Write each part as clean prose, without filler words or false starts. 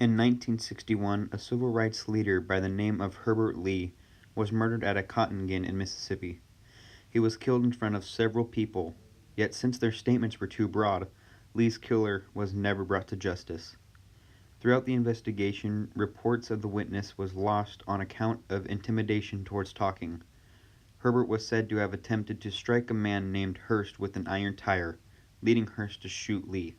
In 1961, a civil rights leader by the name of Herbert Lee was murdered at a cotton gin in Mississippi. He was killed in front of several people, yet since their statements were too broad, Lee's killer was never brought to justice. Throughout the investigation, reports of the witness was lost on account of intimidation towards talking. Herbert was said to have attempted to strike a man named Hurst with an iron tire, leading Hurst to shoot Lee.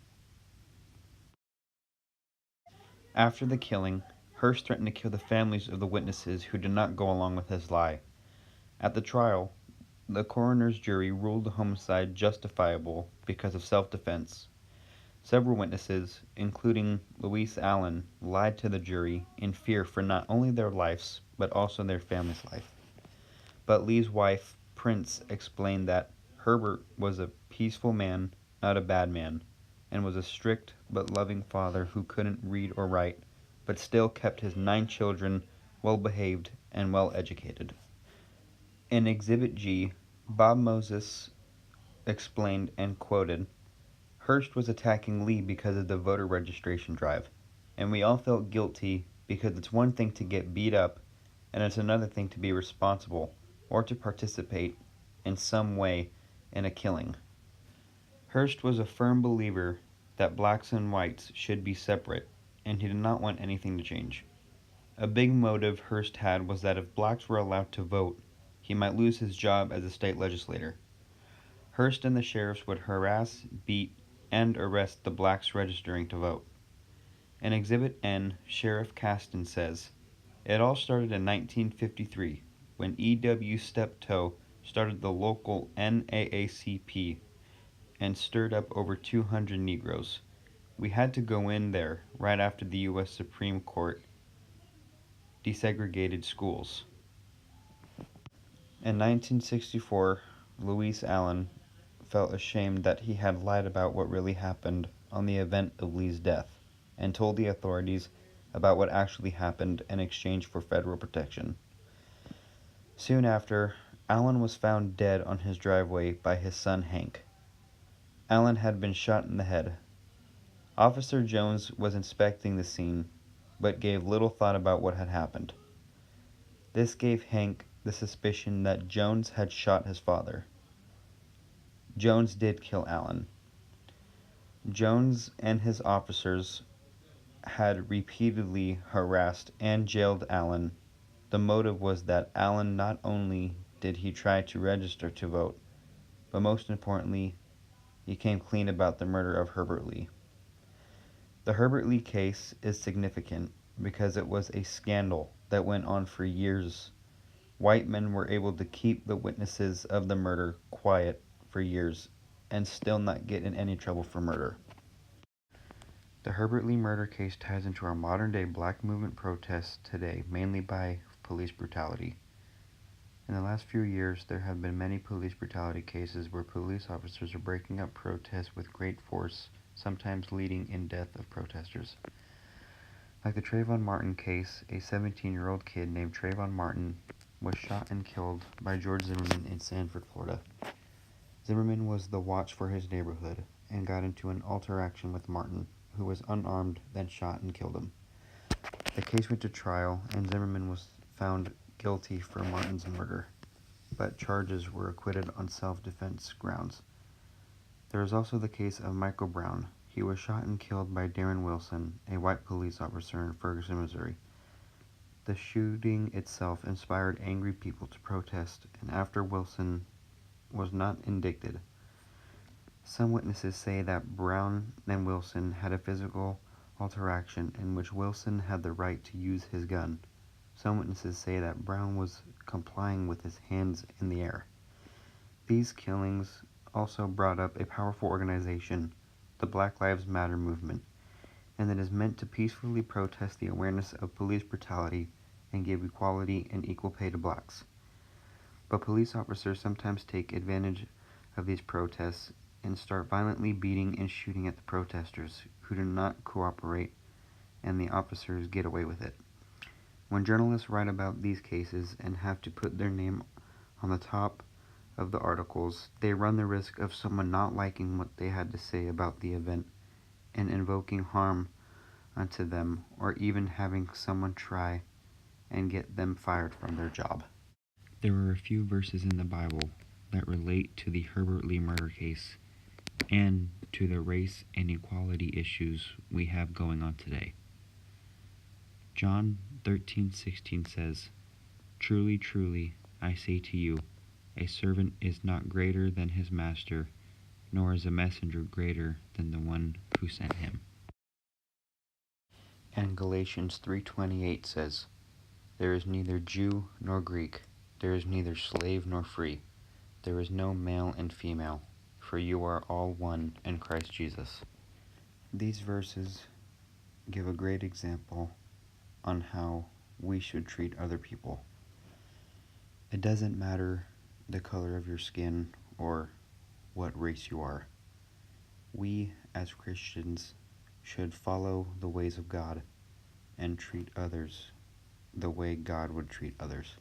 After the killing, Hurst threatened to kill the families of the witnesses who did not go along with his lie. At the trial, the coroner's jury ruled the homicide justifiable because of self-defense. Several witnesses, including Louise Allen, lied to the jury in fear for not only their lives, but also their family's life. But Lee's wife, Prince, explained that Herbert was a peaceful man, not a bad man, and was a strict but loving father who couldn't read or write, but still kept his 9 children well behaved and well educated. In Exhibit G, Bob Moses explained and quoted, Hurst was attacking Lee because of the voter registration drive, and we all felt guilty because it's one thing to get beat up, and it's another thing to be responsible or to participate in some way in a killing. Hurst was a firm believer that blacks and whites should be separate, and he did not want anything to change. A big motive Hurst had was that if blacks were allowed to vote, he might lose his job as a state legislator. Hurst and the sheriffs would harass, beat, and arrest the blacks registering to vote. In Exhibit N, Sheriff Caston says, it all started in 1953 when E.W. Steptoe started the local NAACP and stirred up over 200 Negroes. We had to go in there right after the U.S. Supreme Court desegregated schools. In 1964, Louise Allen felt ashamed that he had lied about what really happened on the event of Lee's death and told the authorities about what actually happened in exchange for federal protection. Soon after, Allen was found dead on his driveway by his son Hank. Allen had been shot in the head. Officer Jones was inspecting the scene, but gave little thought about what had happened. This gave Hank the suspicion that Jones had shot his father. Jones did kill Allen. Jones and his officers had repeatedly harassed and jailed Allen. The motive was that Allen not only did he try to register to vote, but most importantly, he came clean about the murder of Herbert Lee. The Herbert Lee case is significant because it was a scandal that went on for years. White men were able to keep the witnesses of the murder quiet for years and still not get in any trouble for murder. The Herbert Lee murder case ties into our modern-day black movement protests today, mainly by police brutality. In the last few years, there have been many police brutality cases where police officers are breaking up protests with great force, sometimes leading in death of protesters. Like the Trayvon Martin case, a 17-year-old kid named Trayvon Martin was shot and killed by George Zimmerman in Sanford, Florida. Zimmerman was the watch for his neighborhood and got into an interaction with Martin, who was unarmed, then shot and killed him. The case went to trial, and Zimmerman was found guilty for Martin's murder, but charges were acquitted on self-defense grounds. There is also the case of Michael Brown. He was shot and killed by Darren Wilson, a white police officer in Ferguson, Missouri. The shooting itself inspired angry people to protest, and after Wilson was not indicted, some witnesses say that Brown and Wilson had a physical altercation in which Wilson had the right to use his gun. Some witnesses say that Brown was complying with his hands in the air. These killings also brought up a powerful organization, the Black Lives Matter movement, and it is meant to peacefully protest the awareness of police brutality and give equality and equal pay to blacks. But police officers sometimes take advantage of these protests and start violently beating and shooting at the protesters who do not cooperate, and the officers get away with it. When journalists write about these cases and have to put their name on the top of the articles, they run the risk of someone not liking what they had to say about the event and invoking harm unto them, or even having someone try and get them fired from their job. There are a few verses in the Bible that relate to the Herbert Lee murder case and to the race and equality issues we have going on today. John 13:16 says, "Truly, truly, I say to you, a servant is not greater than his master, nor is a messenger greater than the one who sent him." And Galatians 3:28 says, "There is neither Jew nor Greek, there is neither slave nor free, there is no male and female, for you are all one in Christ Jesus." These verses give a great example on how we should treat other people. It doesn't matter the color of your skin or what race you are. We, as Christians, should follow the ways of God and treat others the way God would treat others.